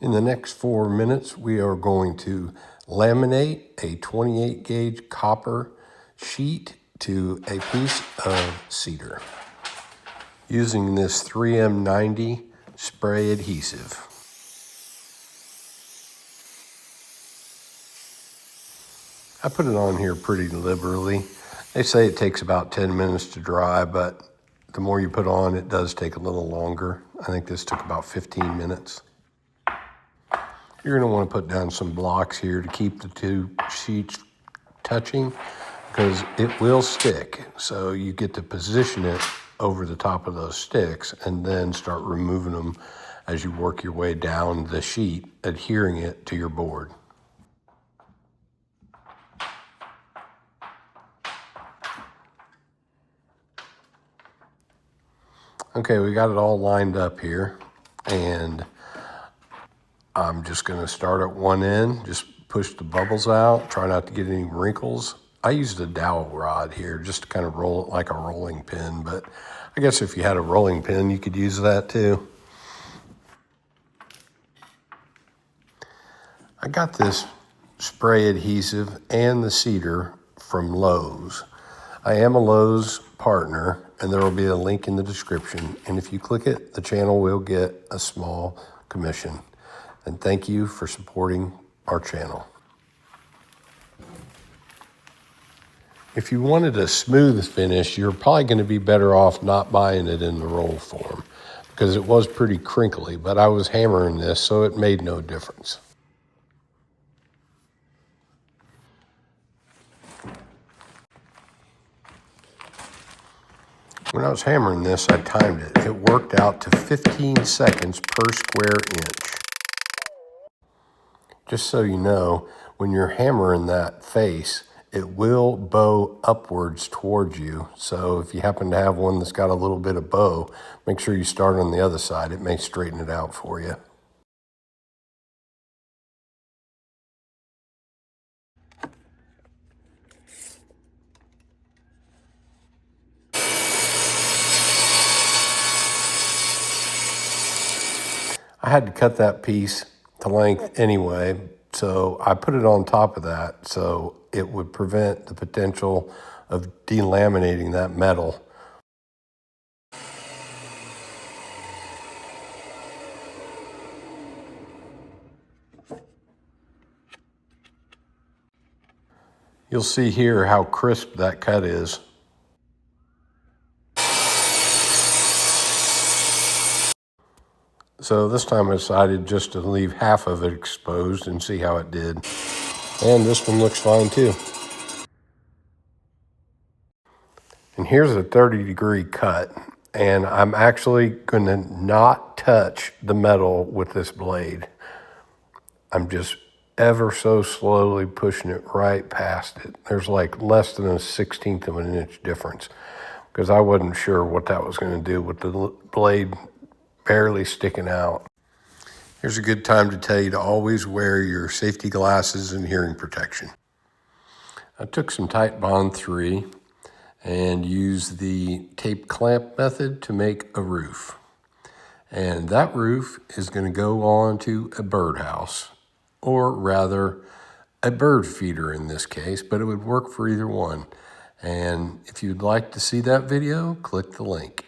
In the next 4 minutes, we are going to laminate a 28 gauge copper sheet to a piece of cedar using this 3M90 spray adhesive. I put it on here pretty liberally. They say it takes about 10 minutes to dry, but the more you put on, it does take a little longer. I think this took about 15 minutes. You're gonna wanna put down some blocks here to keep the two sheets touching because it will stick. So you get to position it over the top of those sticks and then start removing them as you work your way down the sheet, adhering it to your board. Okay, we got it all lined up here, and I'm just gonna start at one end, just push the bubbles out, try not to get any wrinkles. I used a dowel rod here just to kind of roll it like a rolling pin, but I guess if you had a rolling pin, you could use that too. I got this spray adhesive and the cedar from Lowe's. I am a Lowe's partner, and there will be a link in the description. And if you click it, the channel will get a small commission. And thank you for supporting our channel. If you wanted a smooth finish, you're probably going to be better off not buying it in the roll form because it was pretty crinkly, but I was hammering this, so it made no difference. When I was hammering this, I timed it. It worked out to 15 seconds per square inch. Just so you know, when you're hammering that face, it will bow upwards towards you. So if you happen to have one that's got a little bit of bow, make sure you start on the other side. It may straighten it out for you. I had to cut that piece to length anyway, so I put it on top of that so it would prevent the potential of delaminating that metal. You'll see here how crisp that cut is. So this time I decided just to leave half of it exposed and see how it did. And this one looks fine too. And here's a 30-degree cut. And I'm actually gonna not touch the metal with this blade. I'm just ever so slowly pushing it right past it. There's like less than a 1/16 of an inch difference because I wasn't sure what that was gonna do with the blade barely sticking out. Here's a good time to tell you to always wear your safety glasses and hearing protection. I took some Titebond 3 and used the tape clamp method to make a roof. And that roof is going to go on to a birdhouse, or rather a bird feeder in this case, but it would work for either one. And if you'd like to see that video, click the link.